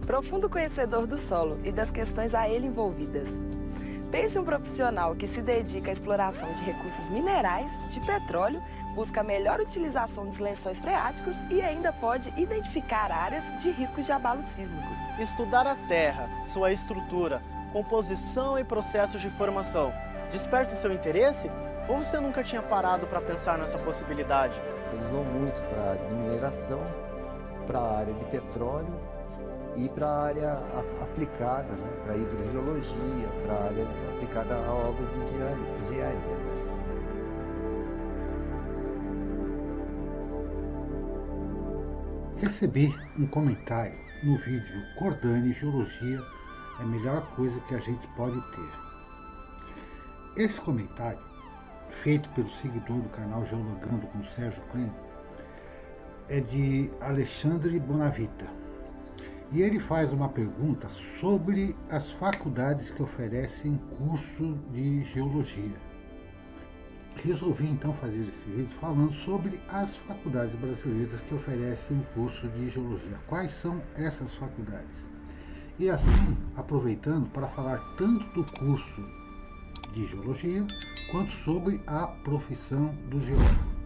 profundo conhecedor do solo e das questões a ele envolvidas. Pense um profissional que se dedica à exploração de recursos minerais, de petróleo, busca a melhor utilização dos lençóis freáticos e ainda pode identificar áreas de riscos de abalo sísmico. Estudar a terra, sua estrutura, composição e processos de formação desperta o seu interesse? Ou você nunca tinha parado para pensar nessa possibilidade? Eles vão muito para a área de mineração, para a área de petróleo e para a área aplicada, né? Para a hidrogeologia, para a área aplicada a obras de engenharia. Recebi um comentário no vídeo Cordani Geologia é a melhor coisa que a gente pode ter. Esse comentário, feito pelo seguidor do canal Geologando com Sérgio Klein, é de Alexandre Bonavita. E ele faz uma pergunta sobre as faculdades que oferecem curso de geologia. Resolvi então fazer esse vídeo falando sobre as faculdades brasileiras que oferecem o curso de geologia. Quais são essas faculdades? E assim, aproveitando para falar tanto do curso de geologia quanto sobre a profissão do geólogo.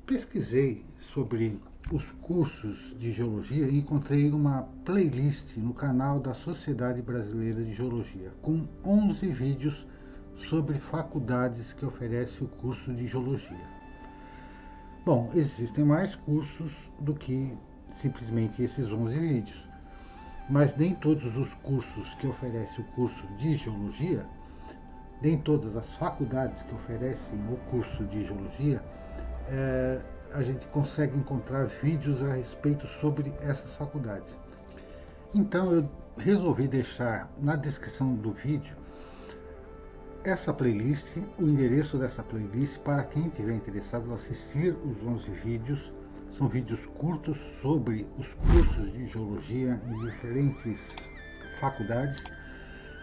Pesquisei sobre os cursos de geologia e encontrei uma playlist no canal da Sociedade Brasileira de Geologia, com 11 vídeos sobre faculdades que oferecem o curso de geologia. Bom, existem mais cursos do que simplesmente esses 11 vídeos, mas nem todos os cursos que oferecem o curso de geologia, nem todas as faculdades que oferecem o curso de geologia, a gente consegue encontrar vídeos a respeito sobre essas faculdades. Então eu resolvi deixar na descrição do vídeo essa playlist, o endereço dessa playlist para quem tiver interessado em assistir os 11 vídeos. São vídeos curtos sobre os cursos de geologia em diferentes faculdades,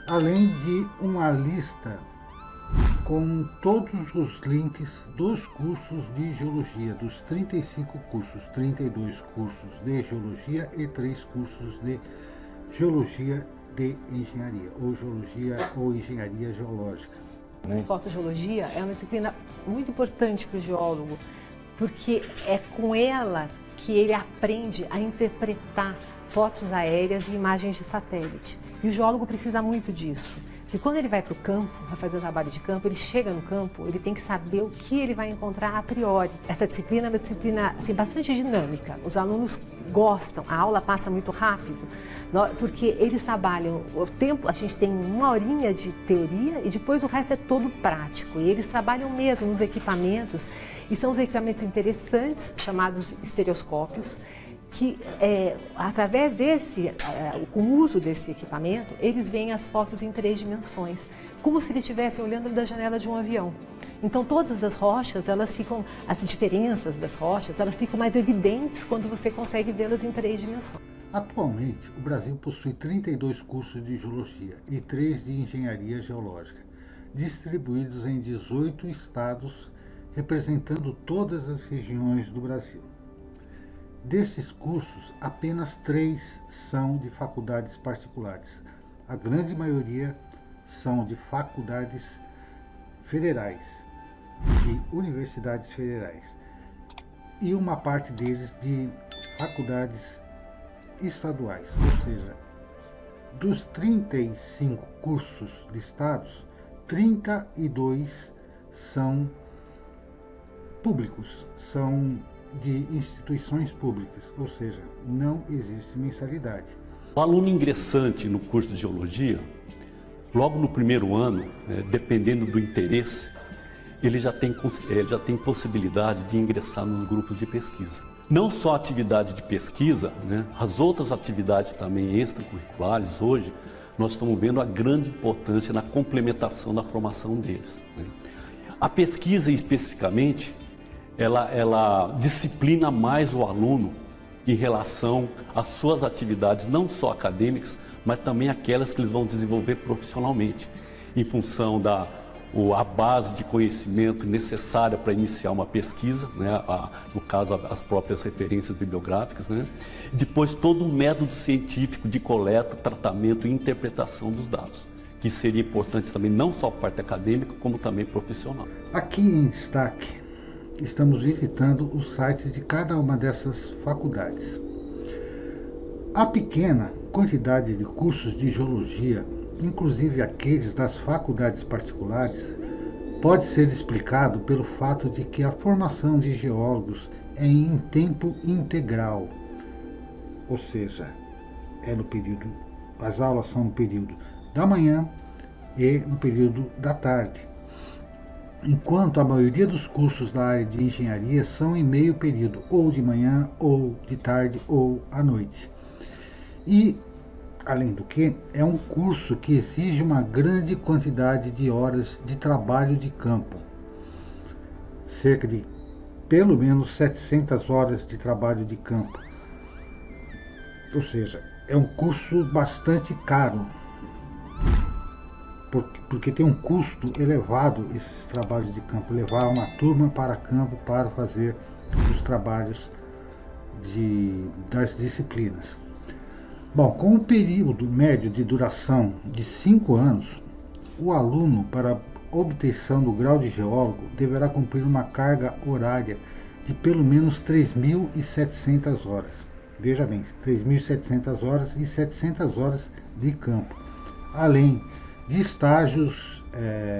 além de uma lista com todos os links dos cursos de geologia, dos 35 cursos, 32 cursos de geologia e 3 cursos de geologia de engenharia, ou geologia ou engenharia geológica. Fotogeologia é uma disciplina muito importante para o geólogo, porque é com ela que ele aprende a interpretar fotos aéreas e imagens de satélite. E o geólogo precisa muito disso. E quando ele vai para o campo, vai fazer o trabalho de campo, ele chega no campo, ele tem que saber o que ele vai encontrar a priori. Essa disciplina é uma disciplina assim, bastante dinâmica. Os alunos gostam, a aula passa muito rápido, porque eles trabalham o tempo, a gente tem 1 horinha de teoria e depois o resto é todo prático. E eles trabalham mesmo nos equipamentos, e são os equipamentos interessantes, chamados estereoscópios, que através com o uso desse equipamento, eles veem as fotos em 3 dimensões, como se eles estivessem olhando da janela de um avião. Então todas as rochas, elas ficam, as diferenças das rochas, elas ficam mais evidentes quando você consegue vê-las em 3 dimensões. Atualmente, o Brasil possui 32 cursos de geologia e 3 de engenharia geológica, distribuídos em 18 estados, representando todas as regiões do Brasil. Desses cursos, apenas 3 são de faculdades particulares. A grande maioria são de faculdades federais, de universidades federais. E uma parte deles de faculdades estaduais. Ou seja, dos 35 cursos listados, 32 são públicos, são de instituições públicas, ou seja, não existe mensalidade. O aluno ingressante no curso de geologia, logo no primeiro ano, dependendo do interesse, ele já tem possibilidade de ingressar nos grupos de pesquisa. Não só a atividade de pesquisa, as outras atividades também extracurriculares, hoje, nós estamos vendo a grande importância na complementação da formação deles. A pesquisa, especificamente, ela disciplina mais o aluno em relação às suas atividades, não só acadêmicas, mas também aquelas que eles vão desenvolver profissionalmente, em função a base de conhecimento necessária para iniciar uma pesquisa, né? No caso, as próprias referências bibliográficas, né? E depois todo um método científico de coleta, tratamento e interpretação dos dados, que seria importante também não só a parte acadêmica, como também profissional. Aqui em destaque, estamos visitando os sites de cada uma dessas faculdades. A pequena quantidade de cursos de geologia, inclusive aqueles das faculdades particulares, pode ser explicado pelo fato de que a formação de geólogos é em tempo integral, ou seja, as aulas são no período da manhã e no período da tarde, enquanto a maioria dos cursos da área de engenharia são em meio período, ou de manhã, ou de tarde, ou à noite. E além do que, é um curso que exige uma grande quantidade de horas de trabalho de campo. Cerca de, pelo menos, 700 horas de trabalho de campo. Ou seja, é um curso bastante caro, porque tem um custo elevado esses trabalhos de campo, levar uma turma para campo para fazer os trabalhos das disciplinas. Bom, com um período médio de duração de 5 anos, o aluno, para obtenção do grau de geólogo, deverá cumprir uma carga horária de pelo menos 3.700 horas. Veja bem, 3.700 horas e 700 horas de campo, além de estágios,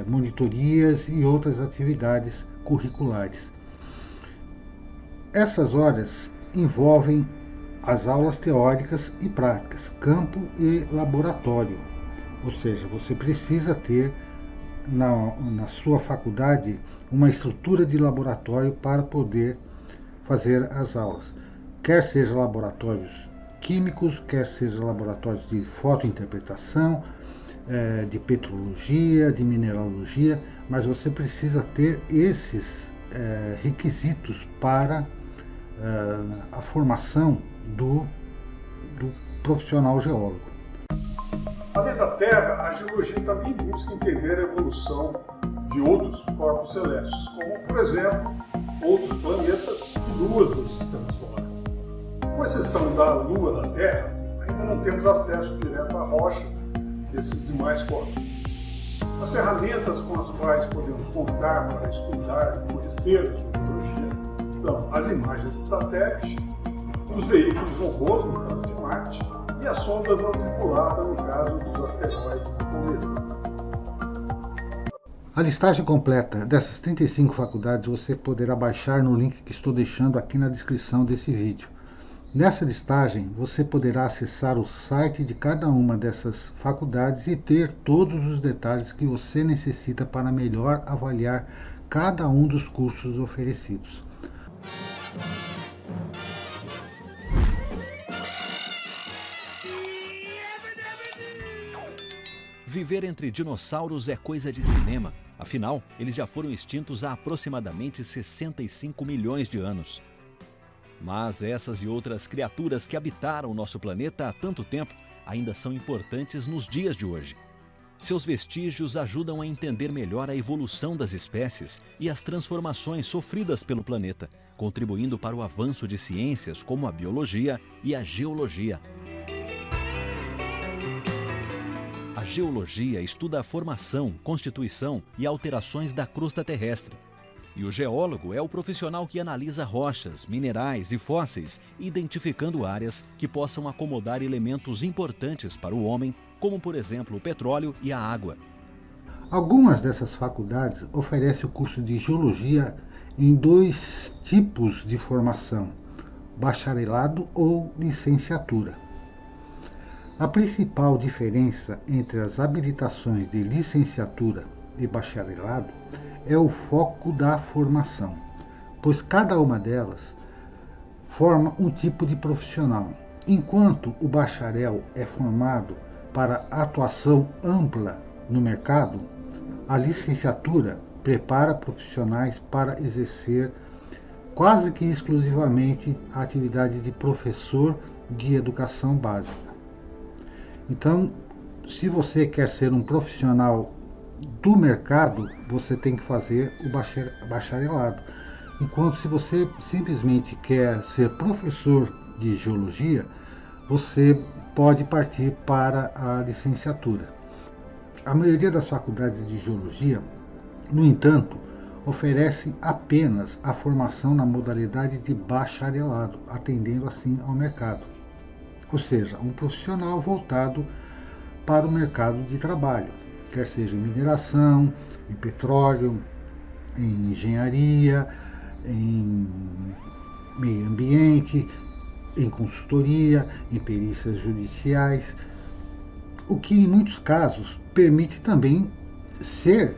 monitorias e outras atividades curriculares. Essas horas envolvem as aulas teóricas e práticas, campo e laboratório. Ou seja, você precisa ter na sua faculdade uma estrutura de laboratório para poder fazer as aulas. Quer seja laboratórios químicos, quer seja laboratórios de fotointerpretação, de petrologia, de mineralogia, mas você precisa ter esses requisitos para a formação do profissional geólogo. Além da Terra, a geologia também busca entender a evolução de outros corpos celestes, como, por exemplo, outros planetas e luas do sistema solar. Com exceção da Lua da Terra, ainda não temos acesso direto a rochas desses demais corpos. As ferramentas com as quais podemos contar para estudar e conhecer a geologia são as imagens de satélite, os veículos robôs, no caso de Marte, e a sonda não tripulada, no caso dos asteroides e cometas. A listagem completa dessas 35 faculdades você poderá baixar no link que estou deixando aqui na descrição desse vídeo. Nessa listagem, você poderá acessar o site de cada uma dessas faculdades e ter todos os detalhes que você necessita para melhor avaliar cada um dos cursos oferecidos. Viver entre dinossauros é coisa de cinema. Afinal, eles já foram extintos há aproximadamente 65 milhões de anos. Mas essas e outras criaturas que habitaram o nosso planeta há tanto tempo ainda são importantes nos dias de hoje. Seus vestígios ajudam a entender melhor a evolução das espécies e as transformações sofridas pelo planeta, contribuindo para o avanço de ciências como a biologia e a geologia. A geologia estuda a formação, constituição e alterações da crosta terrestre. E o geólogo é o profissional que analisa rochas, minerais e fósseis, identificando áreas que possam acomodar elementos importantes para o homem, como por exemplo o petróleo e a água. Algumas dessas faculdades oferecem o curso de geologia em 2 tipos de formação, bacharelado ou licenciatura. A principal diferença entre as habilitações de licenciatura e bacharelado é o foco da formação, pois cada uma delas forma um tipo de profissional. Enquanto o bacharel é formado para atuação ampla no mercado, a licenciatura prepara profissionais para exercer quase que exclusivamente a atividade de professor de educação básica. Então, se você quer ser um profissional do mercado, você tem que fazer o bacharelado. Enquanto se você simplesmente quer ser professor de geologia, você pode partir para a licenciatura. A maioria das faculdades de geologia, no entanto, oferece apenas a formação na modalidade de bacharelado, atendendo assim ao mercado. Ou seja, um profissional voltado para o mercado de trabalho, quer seja em mineração, em petróleo, em engenharia, em meio ambiente, em consultoria, em perícias judiciais, o que em muitos casos permite também ser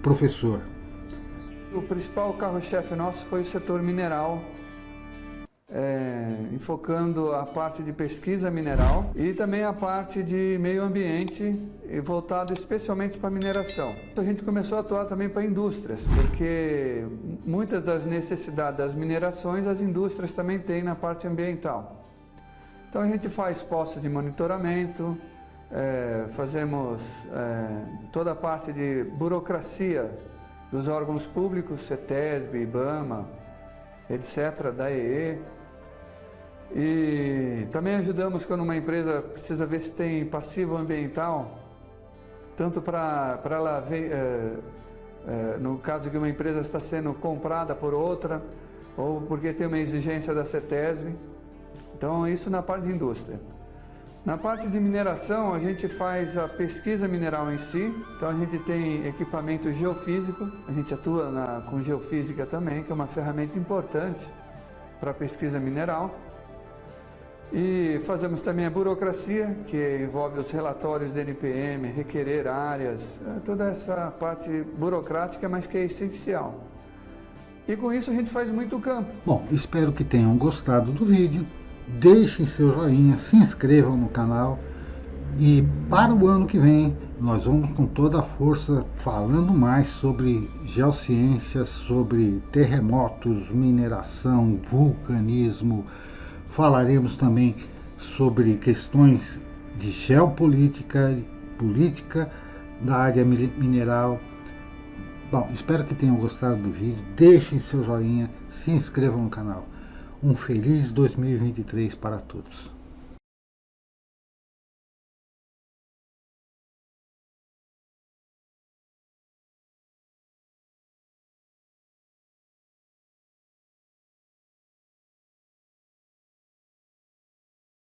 professor. O principal carro-chefe nosso foi o setor mineral, enfocando a parte de pesquisa mineral e também a parte de meio ambiente, voltado especialmente para a mineração. A gente começou a atuar também para indústrias, porque muitas das necessidades das minerações as indústrias também têm na parte ambiental. Então a gente faz postos de monitoramento, fazemos toda a parte de burocracia dos órgãos públicos, CETESB, IBAMA, etc., da EE. E também ajudamos quando uma empresa precisa ver se tem passivo ambiental, tanto para ela ver, no caso que uma empresa está sendo comprada por outra, ou porque tem uma exigência da CETESB. Então, isso na parte de indústria. Na parte de mineração, a gente faz a pesquisa mineral em si, então a gente tem equipamento geofísico, a gente atua com geofísica também, que é uma ferramenta importante para a pesquisa mineral. E fazemos também a burocracia, que envolve os relatórios do NPM, requerer áreas, toda essa parte burocrática, mas que é essencial. E com isso a gente faz muito campo. Bom, espero que tenham gostado do vídeo. Deixem seu joinha, se inscrevam no canal e para o ano que vem nós vamos com toda a força falando mais sobre geociências, sobre terremotos, mineração, vulcanismo. Falaremos também sobre questões de geopolítica, política da área mineral. Bom, espero que tenham gostado do vídeo. Deixem seu joinha, se inscrevam no canal. Um feliz 2023 para todos.